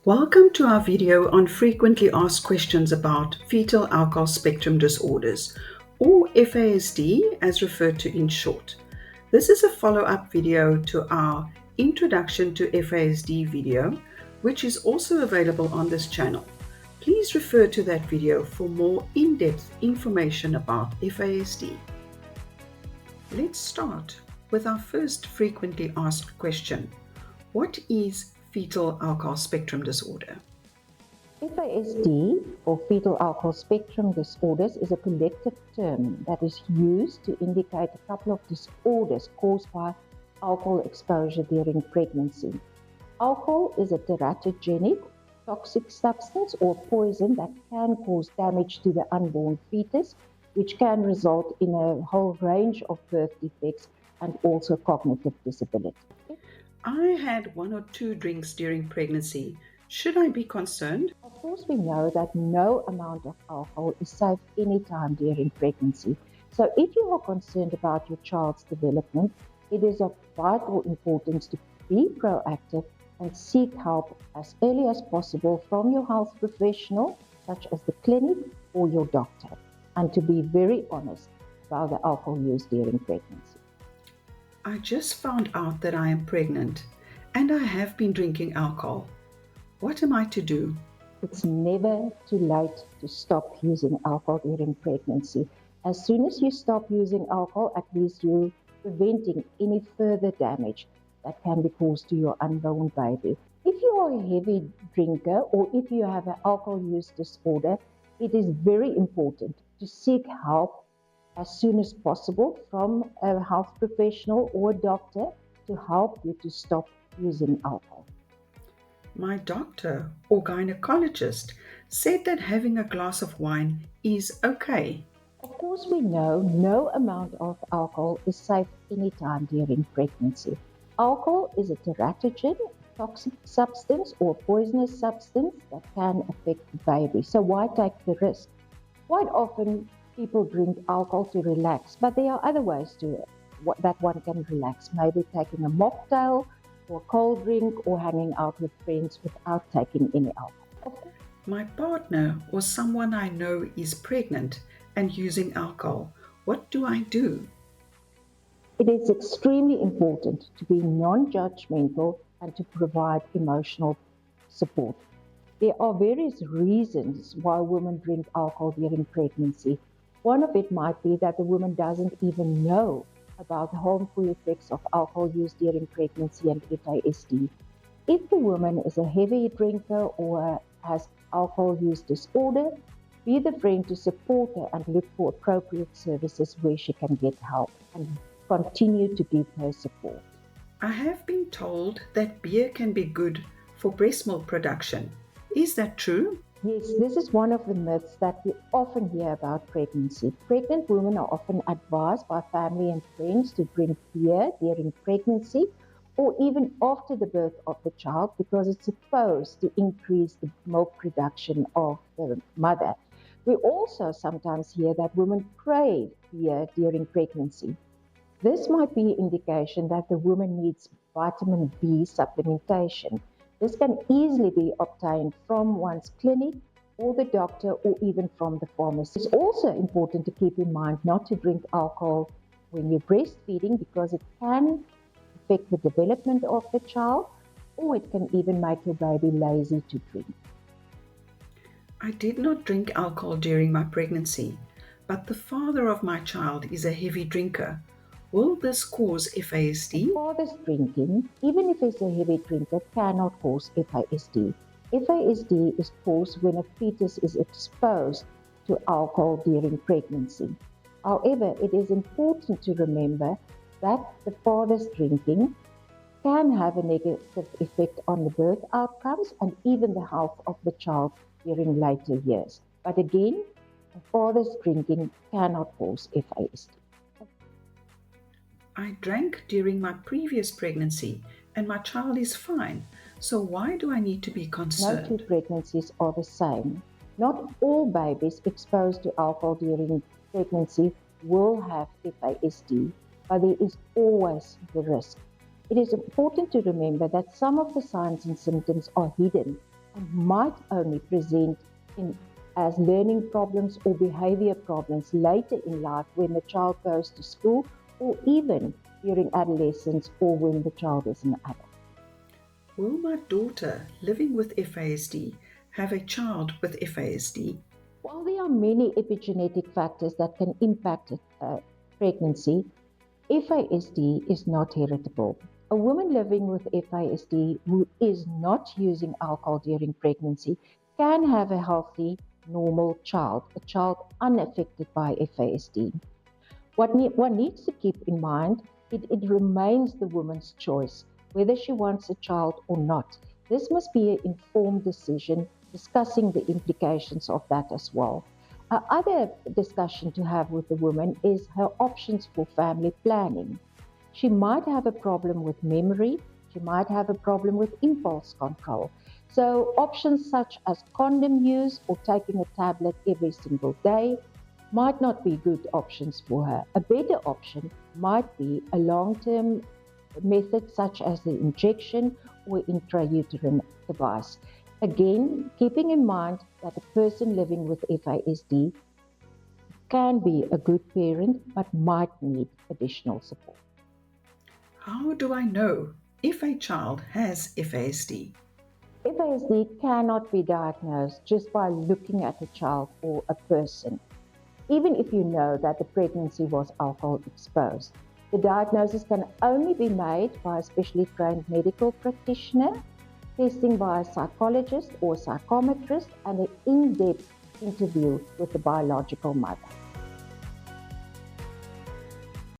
Welcome to our video on frequently asked questions about fetal alcohol spectrum disorders, or FASD as referred to in short. This is a follow-up video to our Introduction to FASD video, which is also available on this channel. Please refer to that video for more in-depth information about FASD. Let's start with our first frequently asked question. What is fetal alcohol spectrum disorder? FASD, or Fetal Alcohol Spectrum Disorders, is a collective term that is used to indicate a couple of disorders caused by alcohol exposure during pregnancy. Alcohol is a teratogenic, toxic substance or poison that can cause damage to the unborn fetus, which can result in a whole range of birth defects and also cognitive disability. I had 1 or 2 drinks during pregnancy. Should I be concerned? Of course, we know that no amount of alcohol is safe anytime during pregnancy. So if you are concerned about your child's development, it is of vital importance to be proactive and seek help as early as possible from your health professional, such as the clinic or your doctor, and to be very honest about the alcohol use during pregnancy. I just found out that I am pregnant and I have been drinking alcohol. What am I to do? It's never too late to stop using alcohol during pregnancy. As soon as you stop using alcohol, at least you're preventing any further damage that can be caused to your unborn baby. If you are a heavy drinker or if you have an alcohol use disorder, it is very important to seek help as soon as possible from a health professional or a doctor to help you to stop using alcohol. My doctor or gynecologist said that having a glass of wine is okay. Of course, we know no amount of alcohol is safe anytime during pregnancy. Alcohol is a teratogen, toxic substance or poisonous substance that can affect the baby. So why take the risk? Quite often, people drink alcohol to relax, but there are other ways that one can relax. Maybe taking a mocktail or a cold drink or hanging out with friends without taking any alcohol. My partner or someone I know is pregnant and using alcohol. What do I do? It is extremely important to be non-judgmental and to provide emotional support. There are various reasons why women drink alcohol during pregnancy. One of it might be that the woman doesn't even know about the harmful effects of alcohol use during pregnancy and FASD. If the woman is a heavy drinker or has alcohol use disorder, be the friend to support her and look for appropriate services where she can get help and continue to give her support. I have been told that beer can be good for breast milk production. Is that true? Yes, this is one of the myths that we often hear about pregnancy. Pregnant women are often advised by family and friends to drink beer during pregnancy or even after the birth of the child because it's supposed to increase the milk production of the mother. We also sometimes hear that women crave beer during pregnancy. This might be an indication that the woman needs vitamin B supplementation. This can easily be obtained from one's clinic or the doctor or even from the pharmacy. It's also important to keep in mind not to drink alcohol when you're breastfeeding because it can affect the development of the child or it can even make your baby lazy to drink. I did not drink alcohol during my pregnancy, but the father of my child is a heavy drinker. Will this cause FASD? Father's drinking, even if he's a heavy drinker, cannot cause FASD. FASD is caused when a fetus is exposed to alcohol during pregnancy. However, it is important to remember that the father's drinking can have a negative effect on the birth outcomes and even the health of the child during later years. But again, a father's drinking cannot cause FASD. I drank during my previous pregnancy and my child is fine. So why do I need to be concerned? No two pregnancies are the same. Not all babies exposed to alcohol during pregnancy will have FASD, but there is always the risk. It is important to remember that some of the signs and symptoms are hidden and might only present as learning problems or behavior problems later in life when the child goes to school, or even during adolescence or when the child is an adult. Will my daughter living with FASD have a child with FASD? While there are many epigenetic factors that can impact pregnancy, FASD is not heritable. A woman living with FASD who is not using alcohol during pregnancy can have a healthy, normal child, a child unaffected by FASD. What one needs to keep in mind, it remains the woman's choice whether she wants a child or not. This must be an informed decision, discussing the implications of that as well. Other discussion to have with the woman is her options for family planning. She might have a problem with memory, she might have a problem with impulse control. So options such as condom use or taking a tablet every single day might not be good options for her. A better option might be a long-term method such as the injection or intrauterine device. Again, keeping in mind that a person living with FASD can be a good parent but might need additional support. How do I know if a child has FASD? FASD cannot be diagnosed just by looking at a child or a person, even if you know that the pregnancy was alcohol exposed. The diagnosis can only be made by a specially trained medical practitioner, testing by a psychologist or psychometrist, and an in-depth interview with the biological mother.